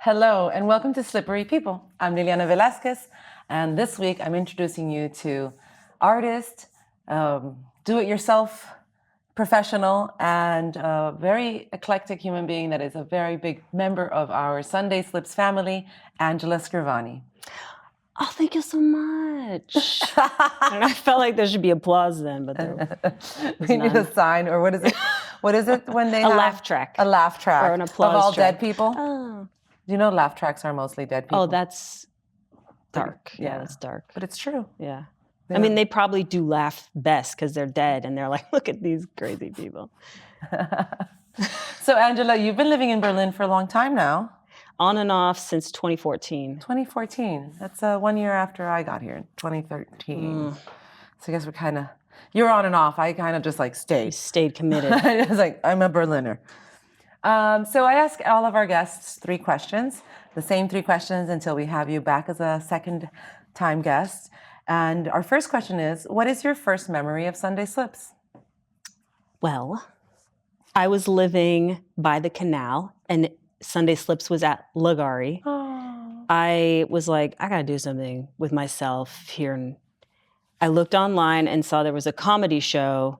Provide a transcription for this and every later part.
Hello and welcome to Slippery People. I'm Liliana Velasquez, and this week I'm introducing you to artist, do-it-yourself professional, and a very eclectic human being that is a very big member of our Sunday Slips family, Angela Scrivani. Oh, thank you so much. And I felt like there should be applause then, but there we need a sign, or what is it? What is it when they a have laugh track? A laugh track or an applause of all track. dead people. Oh. Do you know laugh tracks are mostly dead people? Oh, that's dark. Yeah, that's dark. But it's true. Yeah. Yeah. I mean, they probably do laugh best because they're dead and they're like, look at these crazy people. So, Angela, you've been living in Berlin for a long time now. On and off since 2014. 2014. That's 1 year after I got here, 2013. So I guess we're kind of, you're on and off. I kind of just like You stayed. stayed committed. I was like, I'm a Berliner. So I ask all of our guests 3 questions, the same 3 questions until we have you back as a second time guest. And our first question is, what is your first memory of Sunday Slips? Well, I was living by the canal and Sunday Slips was at Ligari. Oh. I was like, I gotta do something with myself here. And I looked online and saw there was a comedy show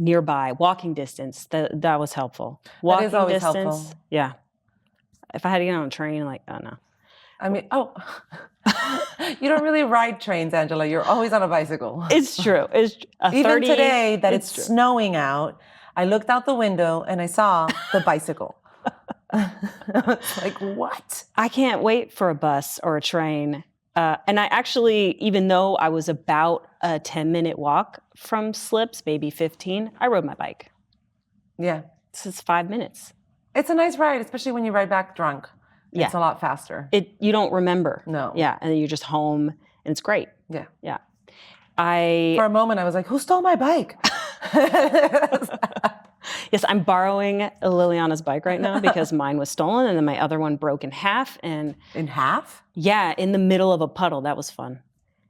nearby, walking distance. That was helpful. Walking That is always distance, helpful. yeah. If I had to get on a train, like, oh no. I mean, you don't really ride trains, Angela. You're always on a bicycle. It's true. It's a Even 30, today that it's true. snowing out, I looked out the window and I saw the bicycle. It's like, what? I can't wait for a bus or a train. And I actually, even though I was about a 10-minute walk from Slips, maybe 15, I rode my bike. Yeah. This is 5 minutes. It's a nice ride, especially when you ride back drunk. Yeah. It's a lot faster. You don't remember. No. Yeah, and then you're just home, and it's great. Yeah. Yeah. For a moment, I was like, who stole my bike? Yes, I'm borrowing Liliana's bike right now because mine was stolen, and then my other one broke in half. And In half? yeah, in the middle of a puddle. That was fun.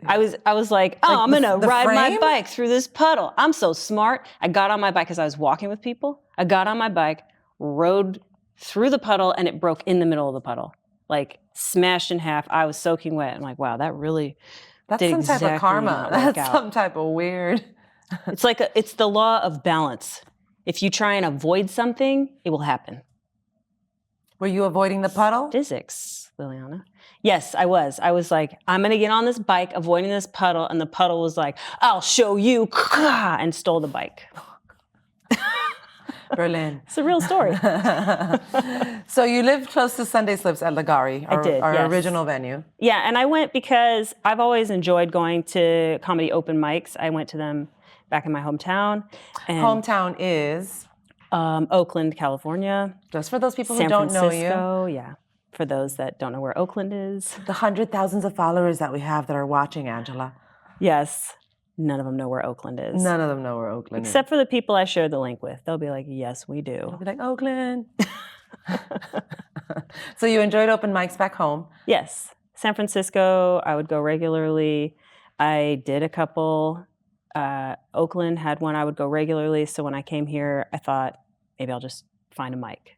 I was like, oh, Like I'm gonna the ride my frame? bike through this puddle. I'm so smart. I got on my bike because I was walking with people. I got on my bike, rode through the puddle, and it broke in the middle of the puddle, like smashed in half. I was soaking wet. I'm like, wow, that really That's did some type exactly of karma. not work That's out. some type of weird. It's like it's the law of balance. If you try and avoid something, it will happen. Were you avoiding the puddle? Physics, Liliana. Yes, I was. I was like, I'm going to get on this bike, avoiding this puddle. And the puddle was like, I'll show you, and stole the bike. Berlin. It's a real story. So you lived close to Sunday Slips at Ligari, I did, our yes. original venue. Yeah, and I went because I've always enjoyed going to comedy open mics. I went to them back in my hometown. And Hometown is, Oakland, California. just for those people who San don't know you, Francisco, yeah. For those that don't know where Oakland is. the 100,000s of followers that we have that are watching, Angela. Yes, none of them know where Oakland is. None of them know where Oakland is. Except for the people I share the link with. They'll be like, yes, we do. I'll be like, Oakland. So you enjoyed open mics back home. Yes. San Francisco, I would go regularly. I did a couple. Oakland had one I would go regularly. So when I came here, I thought, maybe I'll just find a mic.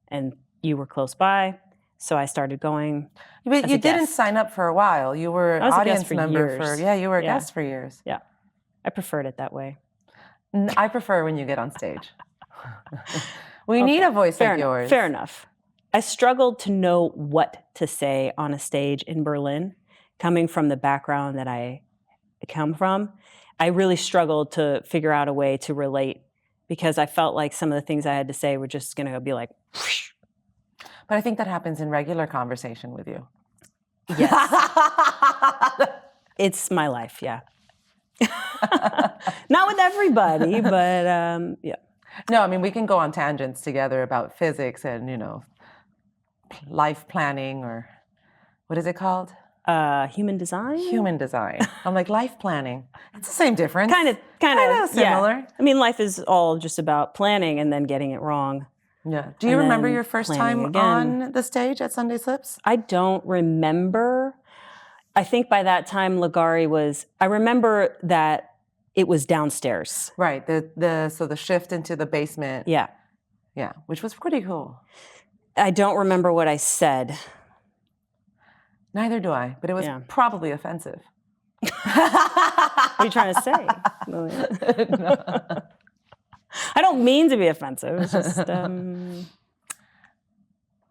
And you were close by. So I started going. But as you a didn't guest. sign up for a while. You were an I was a guest audience for member years. you were a Yeah. guest for years. Yeah. I preferred it that way. I prefer when you get on stage. We need a voice Fair like enough. yours. Fair enough. I struggled to know what to say on a stage in Berlin, coming from the background that I come from. I really struggled to figure out a way to relate because I felt like some of the things I had to say were just going to be like, whoosh. But I think that happens in regular conversation with you. Yes. It's my life, yeah. Not with everybody, but yeah. No, I mean, we can go on tangents together about physics and, life planning, or what is it called? Human design? Human design. I'm like, life planning. It's the same difference. Kind of similar. Yeah. I mean, life is all just about planning and then getting it wrong. Yeah. Do you And remember then your first planning time again. on the stage at Sunday Slips? I don't remember. I think by that time, Ligari was, I remember that it was downstairs. Right. So the shift into the basement. Yeah. Yeah, which was pretty cool. I don't remember what I said. Neither do I, but it was probably offensive. What are you trying to say? No. I don't mean to be offensive. It's just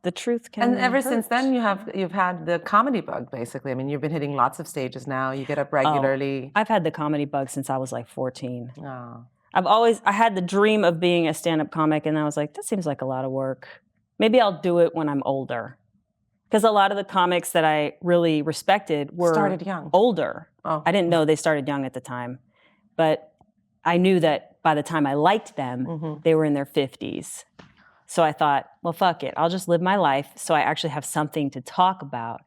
the truth can. And ever hurt. since then, you've had the comedy bug, basically. I mean, you've been hitting lots of stages now. You get up regularly. I've had the comedy bug since I was like 14. Oh. I had the dream of being a stand-up comic, and I was like, that seems like a lot of work. Maybe I'll do it when I'm older. Because a lot of the comics that I really respected were started young. Older. Oh. I didn't know they started young at the time. But I knew that by the time I liked them, they were in their 50s. So I thought, well, fuck it. I'll just live my life so I actually have something to talk about,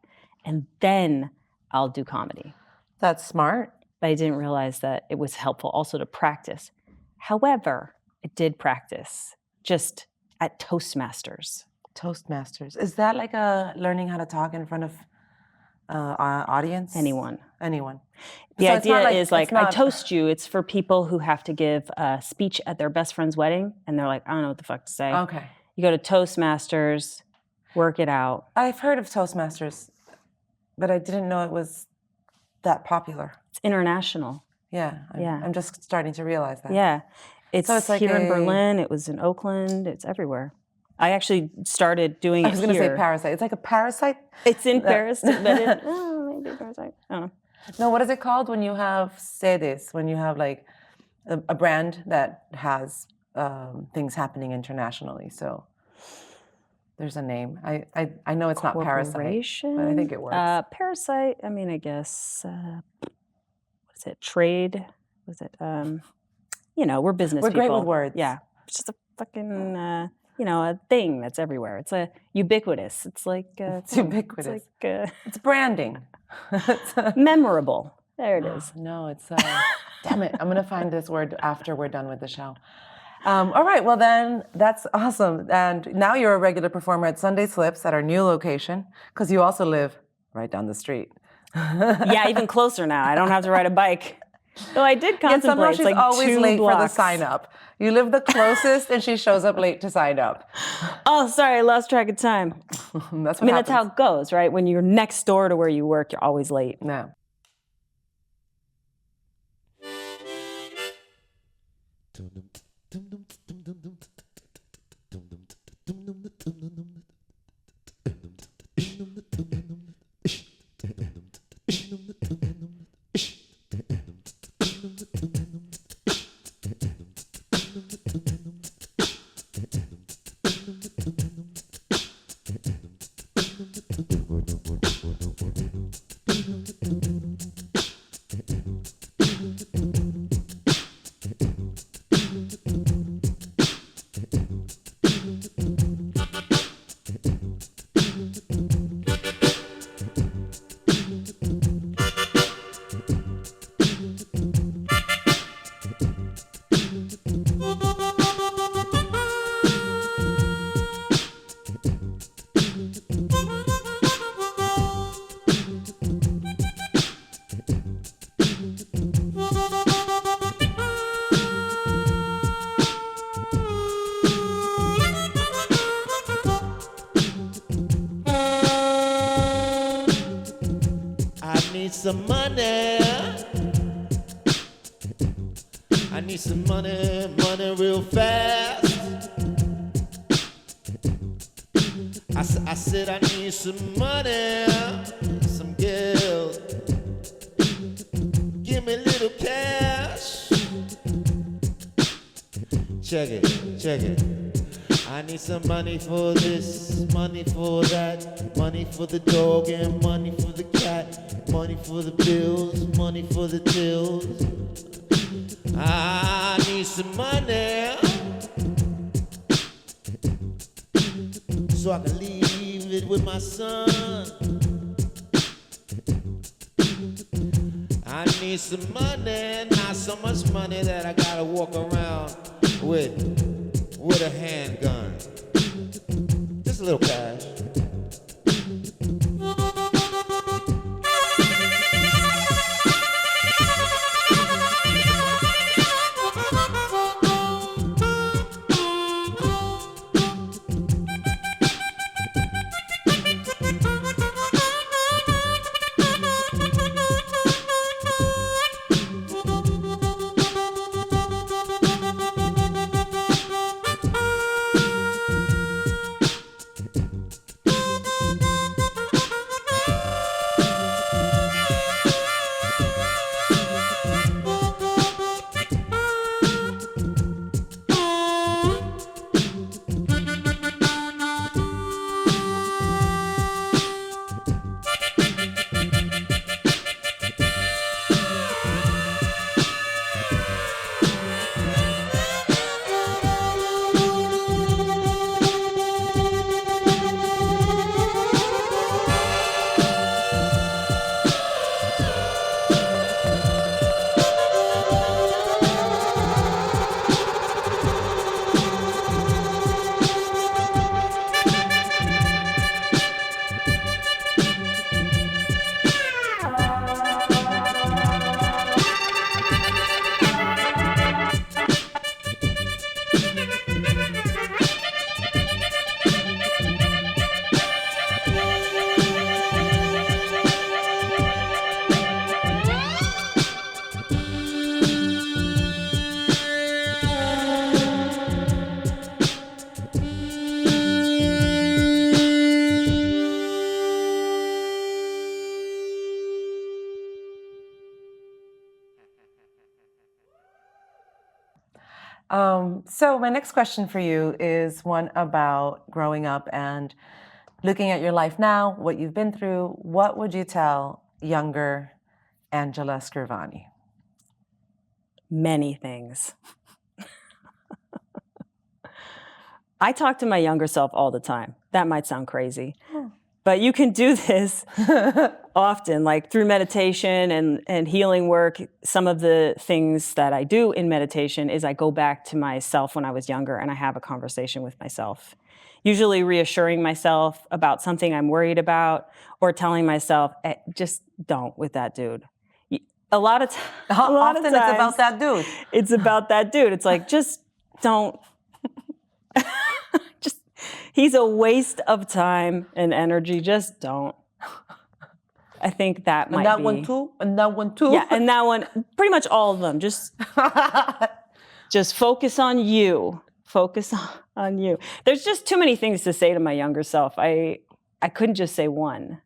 and then I'll do comedy. That's smart. But I didn't realize that it was helpful also to practice. However, I did practice just at Toastmasters. Toastmasters. Is that like learning how to talk in front of audience? Anyone. The idea is like, I toast you. It's for people who have to give a speech at their best friend's wedding, and they're like, I don't know what the fuck to say. Okay. You go to Toastmasters, work it out. I've heard of Toastmasters, but I didn't know it was that popular. It's international. Yeah. I'm just starting to realize that. Yeah. It's like here in Berlin. It was in Oakland. It's everywhere. I actually started doing it here. I was going to say Parasite. It's like a Parasite? It's in Paris, but maybe Parasite. I don't know. No, what is it called when you have sedes, when you have like a brand that has things happening internationally? So there's a name. I know it's not Parasite, but I think it works. Parasite, I mean, I guess, what is it, trade? Was it, we're business people. We're great with words. Yeah, it's just a fucking, a thing that's everywhere. It's ubiquitous. It's like... it's ubiquitous. It's like... it's branding. Memorable. There it is. No, it's... damn it. I'm going to find this word after we're done with the show. All right. Well, then, that's awesome. And now you're a regular performer at Sunday Slips at our new location, because you also live right down the street. Yeah, even closer now. I don't have to ride a bike. Though I did contemplate. Somehow she's like always late blocks. for the sign-up. You live the closest, and she shows up late to sign up. Oh, sorry, I lost track of time. That's that's how it goes, right? When you're next door to where you work, you're always late. Yeah. Some money. I need some money real fast. I said I need some money, some girls. Give me a little cash. Check it. I need some money for this, money for that, money for the dog and money for the cat, money for the bills, money for the tills. I need some money so I can leave it with my son. I need some money, not so much money that I gotta walk around with a handgun. Just a little cash. So my next question for you is one about growing up and looking at your life now, what you've been through. What would you tell younger Angela Scrivani? Many things. I talk to my younger self all the time. That might sound crazy, but you can do this often, like through meditation and healing work. Some of the things that I do in meditation is I go back to myself when I was younger and I have a conversation with myself, usually reassuring myself about something I'm worried about or telling myself, just don't with that dude. A lot of times, Often it's about that dude. It's about that dude. It's like, just don't. Just, he's a waste of time and energy. Just don't. I think that might be. And that one too. And that one too. Yeah, and that one, pretty much all of them. Just focus on you. Focus on you. There's just too many things to say to my younger self. I couldn't just say one.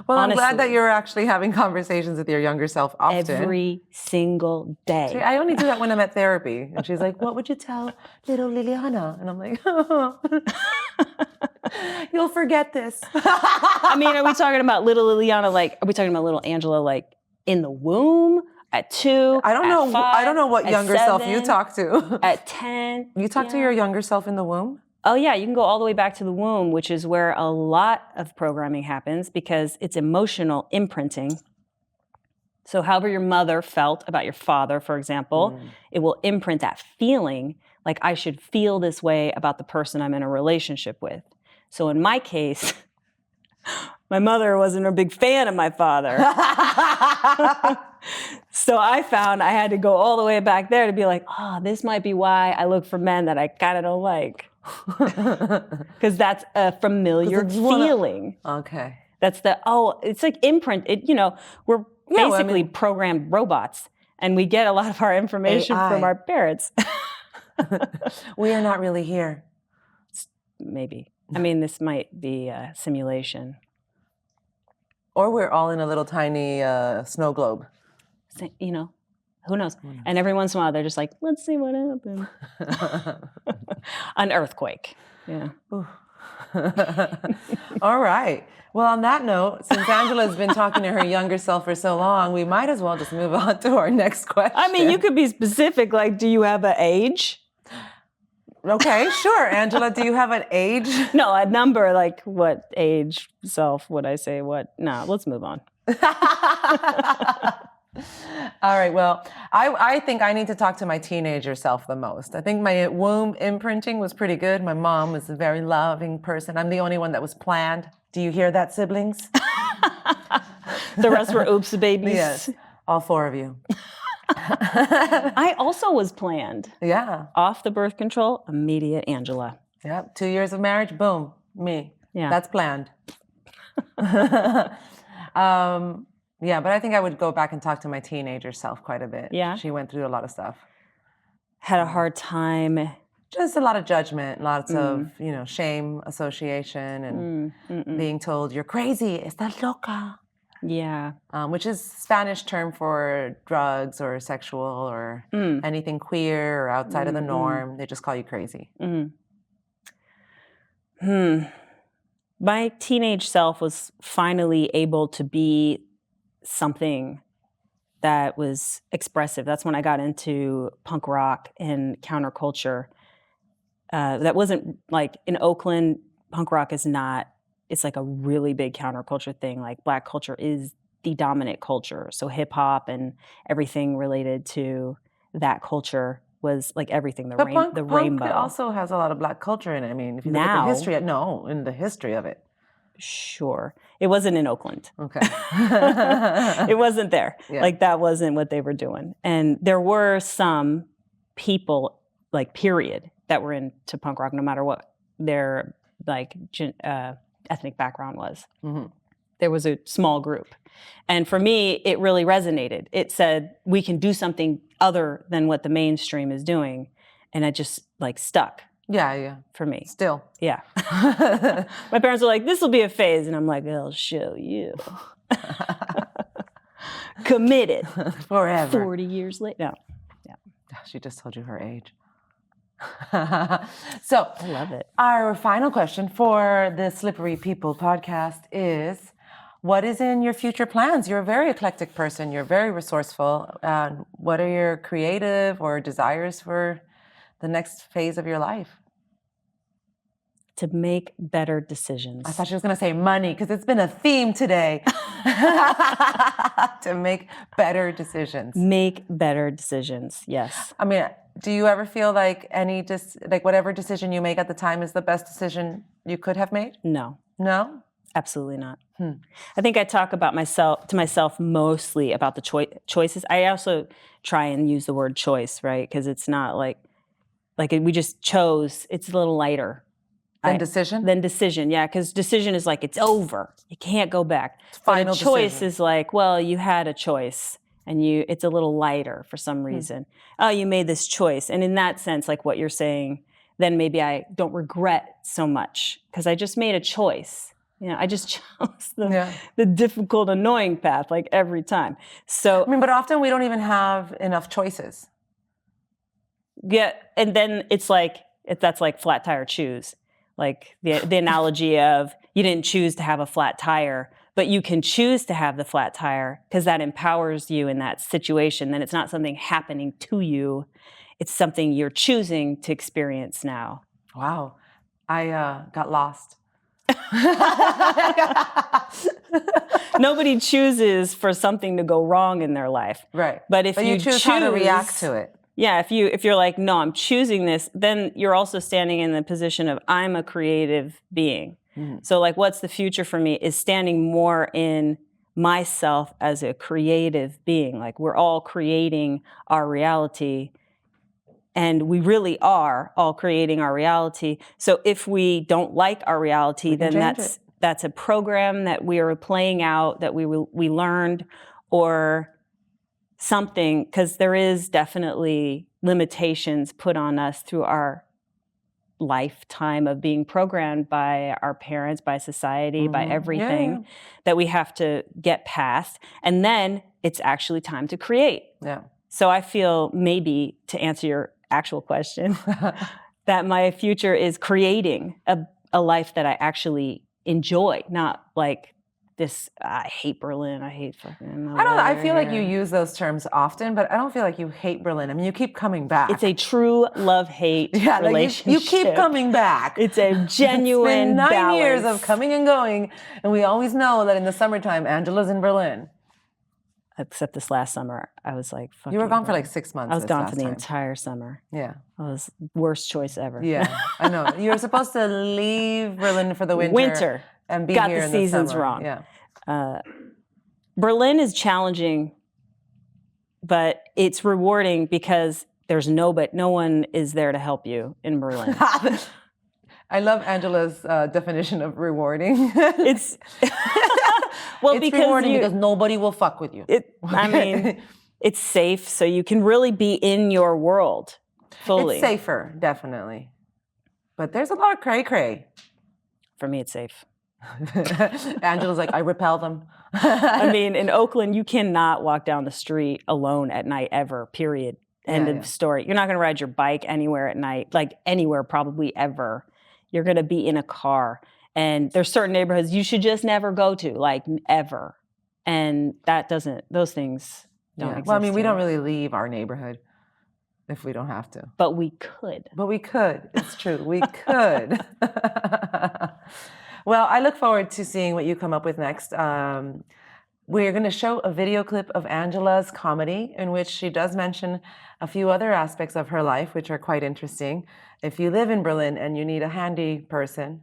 Well, honestly. I'm glad that you're actually having conversations with your younger self often. Every single day. See, I only do that when I'm at therapy. And she's like, what would you tell little Liliana? And I'm like, oh, you'll forget this. I mean, are we talking about little Liliana, like, are we talking about little Angela, like, in the womb, at 2, I don't know. 5, I don't know what younger 7, self you talk to. At 10. You talk to your younger self in the womb? Oh, yeah, you can go all the way back to the womb, which is where a lot of programming happens because it's emotional imprinting. So however your mother felt about your father, for example, it will imprint that feeling, like I should feel this way about the person I'm in a relationship with. So in my case, my mother wasn't a big fan of my father. So I found I had to go all the way back there to be like, oh, this might be why I look for men that I kind of don't like. Because that's a familiar feeling. Okay. That's it's like imprint. We're basically programmed robots, and we get a lot of our information AI. from our parents. We are not really here. Maybe. I mean, this might be a simulation. Or we're all in a little tiny snow globe. Who knows? And every once in a while, they're just like, let's see what happens. An earthquake. Yeah. All right. Well, on that note, since Angela's been talking to her younger self for so long, we might as well just move on to our next question. I mean, you could be specific, like, do you have an age? Okay, sure. Angela, do you have an age? No, a number, like what age self would I say what? No, let's move on. All right, well, I think I need to talk to my teenager self the most. I think my womb imprinting was pretty good. My mom was a very loving person. I'm the only one that was planned. Do you hear that, siblings? The rest were oops babies. Yes, all 4 of you. I also was planned. Yeah. Off the birth control, immediate Angela. Yep, 2 years of marriage, boom, me. Yeah. That's planned. Yeah, but I think I would go back and talk to my teenager self quite a bit. Yeah? She went through a lot of stuff. Had a hard time. Just a lot of judgment, lots of, shame, association, and being told, you're crazy, estás loca. Yeah. Which is Spanish term for drugs or sexual or anything queer or outside of the norm. They just call you crazy. My teenage self was finally able to be something that was expressive. That's when I got into punk rock and counterculture. That wasn't like in Oakland, punk rock is not, it's like a really big counterculture thing. Like Black culture is the dominant culture. So hip hop and everything related to that culture was like everything, the rainbow. Punk also has a lot of Black culture in it. I mean, if you look at the history, in the history of it. Sure. It wasn't in Oakland. Okay. It wasn't there. Yeah. Like that wasn't what they were doing. And there were some people, like period, that were into punk rock, no matter what their like ethnic background was. Mm-hmm. There was a small group. And for me, it really resonated. It said, we can do something other than what the mainstream is doing. And it just like stuck. Yeah. For me. Still. Yeah. My parents were like, this will be a phase. And I'm like, I'll show you. Committed. Forever. 40 years later. No. Yeah. She just told you her age. So I love it. our final question for the Slippery People podcast is, what is in your future plans? You're a very eclectic person. You're very resourceful. What are your creative or desires for the next phase of your life? To make better decisions. I thought she was going to say money, because it's been a theme today. To make better decisions. Make better decisions, yes. I mean, do you ever feel like whatever decision you make at the time is the best decision you could have made? No, No? absolutely not. I think I talk about myself mostly about the choices. I also try and use the word choice, right? Because it's not like we just chose. It's a little lighter. Then decision? Then decision, yeah. Because decision is like, it's over. You can't go back. Final but a choice decision. is like, well, you had a choice. And it's a little lighter for some reason. Oh, you made this choice. And in that sense, like what you're saying, then maybe I don't regret so much because I just made a choice. You know, I just chose the difficult, annoying path like every time. So I mean, but often we don't even have enough choices. yeah, and then it's like, that's like flat tire choose. Like the analogy of you didn't choose to have a flat tire, but you can choose to have the flat tire because that empowers you in that situation. Then it's not something happening to you. It's something you're choosing to experience now. Wow. I got lost. Nobody chooses for something to go wrong in their life. Right. But if you choose how to react to it. Yeah, if you're like, no, I'm choosing this, then you're also standing in the position of I'm a creative being. Mm-hmm. So like, what's the future for me is standing more in myself as a creative being. Like we're all creating our reality, and we really are all creating our reality. So if we don't like our reality, then that's a program that we are playing out, that we learned, or something, because there is definitely limitations put on us through our lifetime of being programmed by our parents, by society, by everything that we have to get past. And then it's actually time to create. Yeah. So I feel, maybe to answer your actual question, that my future is creating a life that I actually enjoy, not like this, I hate Berlin, I hate fucking... I don't know, I feel like you use those terms often, but I don't feel like you hate Berlin. I mean, you keep coming back. It's a true love-hate relationship. Like you keep coming back. It's a genuine It's been 9 balance. years of coming and going, and we always know that in the summertime, Angela's in Berlin. Except this last summer, I was like, fuck you were gone for like 6 months. I was gone for the entire summer. Yeah. It was worst choice ever. Yeah, I know. You were supposed to leave Berlin for the winter. And be Got here the in seasons summer. wrong. Yeah. Berlin is challenging, but it's rewarding because no one is there to help you in Berlin. I love Angela's definition of rewarding. It's well, it's rewarding because nobody will fuck with you. I mean, it's safe, so you can really be in your world fully. It's safer, definitely. But there's a lot of cray-cray. For me, it's safe. Angela's like, I repel them. I mean, in Oakland, you cannot walk down the street alone at night ever, period. End of story. You're not going to ride your bike anywhere at night, like anywhere probably ever. You're going to be in a car. And there's certain neighborhoods you should just never go to, like ever. And those things don't exist. Well, I mean, we don't really leave our neighborhood if we don't have to. But we could. It's true. We could. Well, I look forward to seeing what you come up with next. We're going to show a video clip of Angela's comedy in which she does mention a few other aspects of her life, which are quite interesting. If you live in Berlin and you need a handy person,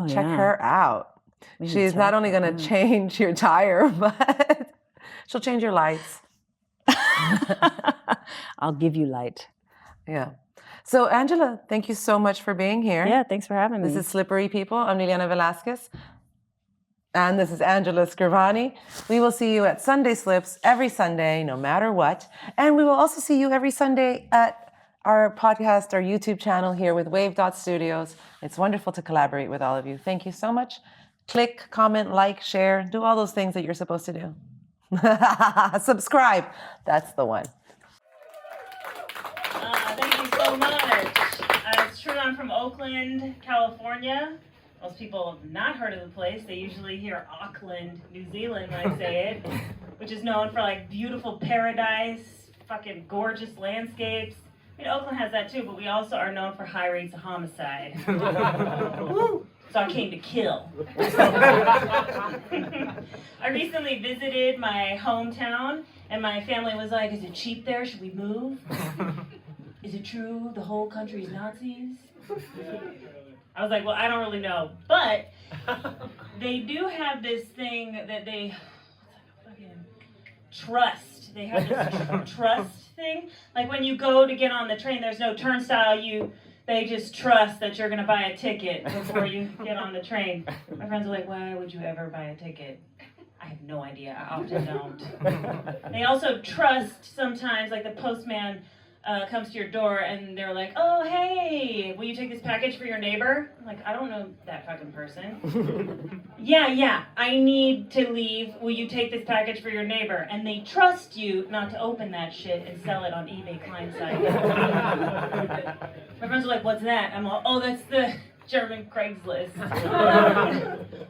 check her out. She's not only going to change your tire, but she'll change your lights. I'll give you light. Yeah. So, Angela, thank you so much for being here. Yeah, thanks for having me. This is Slippery People. I'm Liliana Velasquez. And this is Angela Scrivani. We will see you at Sunday Slips every Sunday, no matter what. And we will also see you every Sunday at our podcast, our YouTube channel here with Wave.Studios. It's wonderful to collaborate with all of you. Thank you so much. Click, comment, like, share, do all those things that you're supposed to do. Subscribe. That's the one. Thank you so much. I'm from Oakland, California. Most people have not heard of the place. They usually hear Auckland, New Zealand when I say it, which is known for like beautiful paradise, fucking gorgeous landscapes. I mean, Oakland has that too, but we also are known for high rates of homicide. Woo! So I came to kill. I recently visited my hometown, and my family was like, is it cheap there? Should we move? Is it true the whole country's Nazis? I was like, well, I don't really know. But they do have this thing that they fucking trust. They have this trust thing. Like when you go to get on the train, there's no turnstile. They just trust that you're going to buy a ticket before you get on the train. My friends are like, why would you ever buy a ticket? I have no idea. I often don't. They also trust sometimes, like the postman comes to your door and they're like, oh, hey, will you take this package for your neighbor? I'm like, I don't know that fucking person. Yeah, I need to leave. Will you take this package for your neighbor? And they trust you not to open that shit and sell it on eBay Kleinanzeigen. My friends are like, what's that? I'm like, oh, that's the German Craigslist.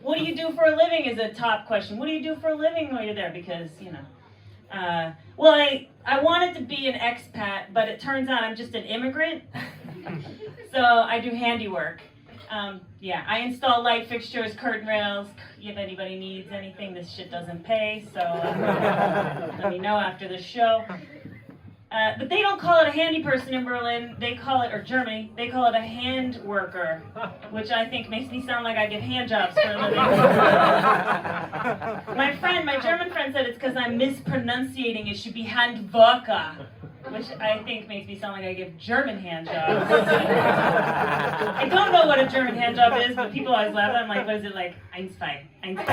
What do you do for a living is a top question. What do you do for a living while you're there? Because, you know. Well, I wanted to be an expat, but it turns out I'm just an immigrant. So I do handiwork. Yeah, I install light fixtures, curtain rails. If anybody needs anything, this shit doesn't pay. So let me know after the show. But they don't call it a handy person in Berlin. They call it, or Germany, they call it a hand worker, which I think makes me sound like I give hand jobs for a living. My German friend said it's because I'm mispronunciating. It should be Handwerker, which I think makes me sound like I give German hand jobs. I don't know what a German hand job is, but people always laugh. I'm like, what is it like? Einstein. I don't know.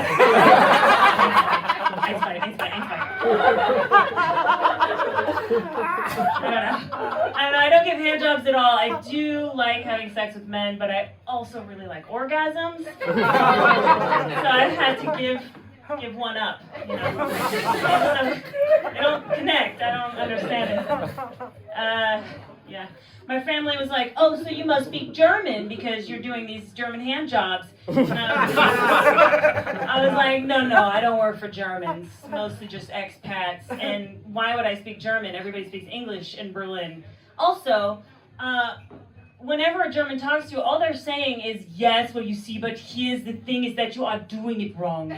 I don't give hand jobs at all. I do like having sex with men, but I also really like orgasms. So I've had to give one up. You know, I don't connect. I don't understand it. Yeah. My family was like, oh, so you must speak German because you're doing these German hand jobs. And I was like, no, I don't work for Germans, mostly just expats. And why would I speak German? Everybody speaks English in Berlin. Also, whenever a German talks to you, all they're saying is, yes, well, you see, but here's the thing is that you are doing it wrong.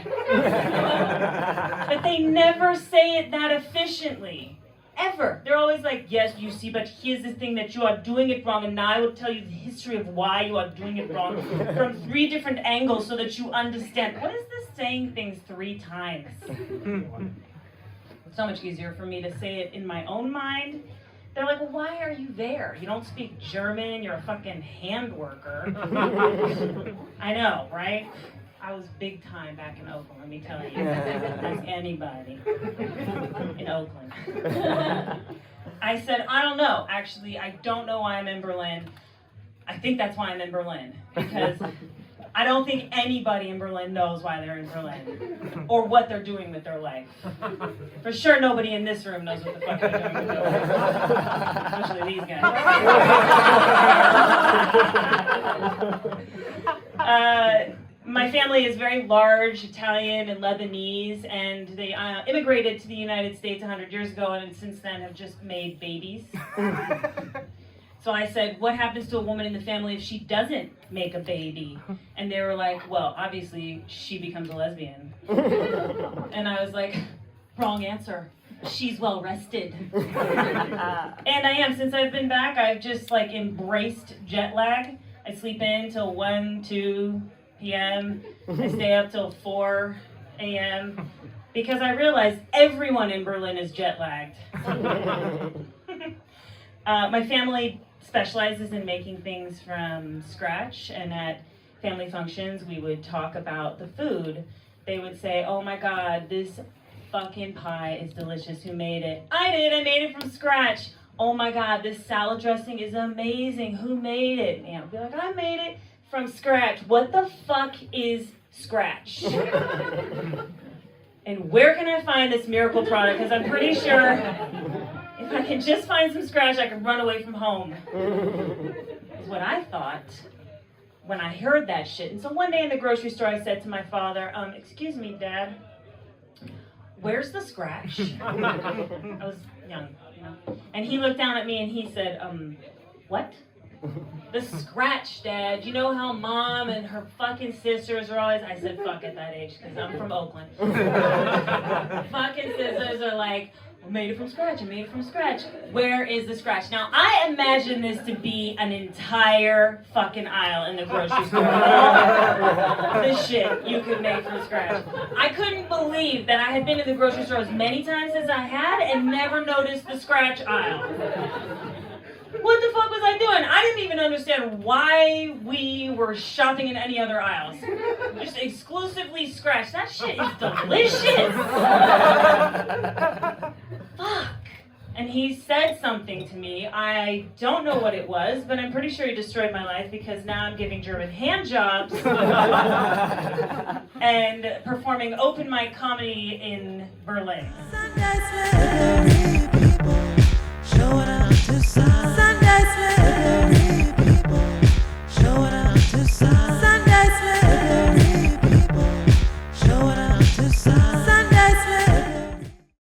But they never say it that efficiently. Ever. They're always like, yes, you see, but here's the thing that you are doing it wrong, and now I will tell you the history of why you are doing it wrong from 3 different angles so that you understand. What is this saying things 3 times? It's so much easier for me to say it in my own mind. They're like, well, why are you there? You don't speak German, you're a fucking hand worker. I know, right? I was big time back in Oakland, let me tell you. As anybody in Oakland. I said, I don't know. Actually, I don't know why I'm in Berlin. I think that's why I'm in Berlin. Because I don't think anybody in Berlin knows why they're in Berlin. Or what they're doing with their life. For sure, nobody in this room knows what the fuck they're doing with their life. Especially these guys. My family is very large, Italian and Lebanese, and they immigrated to the United States 100 years ago, and since then have just made babies. So I said, what happens to a woman in the family if she doesn't make a baby? And they were like, well, obviously she becomes a lesbian. And I was like, wrong answer. She's well rested. And I am. Since I've been back, I've just like embraced jet lag. I sleep in till 1, 2 p.m. I stay up till 4 a.m. because I realize everyone in Berlin is jet lagged. My family specializes in making things from scratch, and at family functions we would talk about the food. They would say, oh my god, this fucking pie is delicious. Who made it? I did. I made it from scratch. Oh my god, this salad dressing is amazing. Who made it? And I'd be like, I made it from scratch. What the fuck is scratch? And where can I find this miracle product? Because I'm pretty sure if I can just find some scratch, I can run away from home. It's what I thought when I heard that shit. And so one day in the grocery store, I said to my father, excuse me, Dad, where's the scratch? I was young, you know. And he looked down at me and he said, what? The scratch, Dad. You know how Mom and her fucking sisters are always... I said fuck at that age because I'm from Oakland. Fucking sisters are like, I made it from scratch, I made it from scratch. Where is the scratch? Now, I imagine this to be an entire fucking aisle in the grocery store. All the shit you could make from scratch. I couldn't believe that I had been to the grocery store as many times as I had and never noticed the scratch aisle. What the fuck was I doing? I didn't even understand why we were shopping in any other aisles. Just exclusively scratch. That shit is delicious. Fuck. And he said something to me. I don't know what it was, but I'm pretty sure he destroyed my life because now I'm giving German hand jobs and performing open mic comedy in Berlin.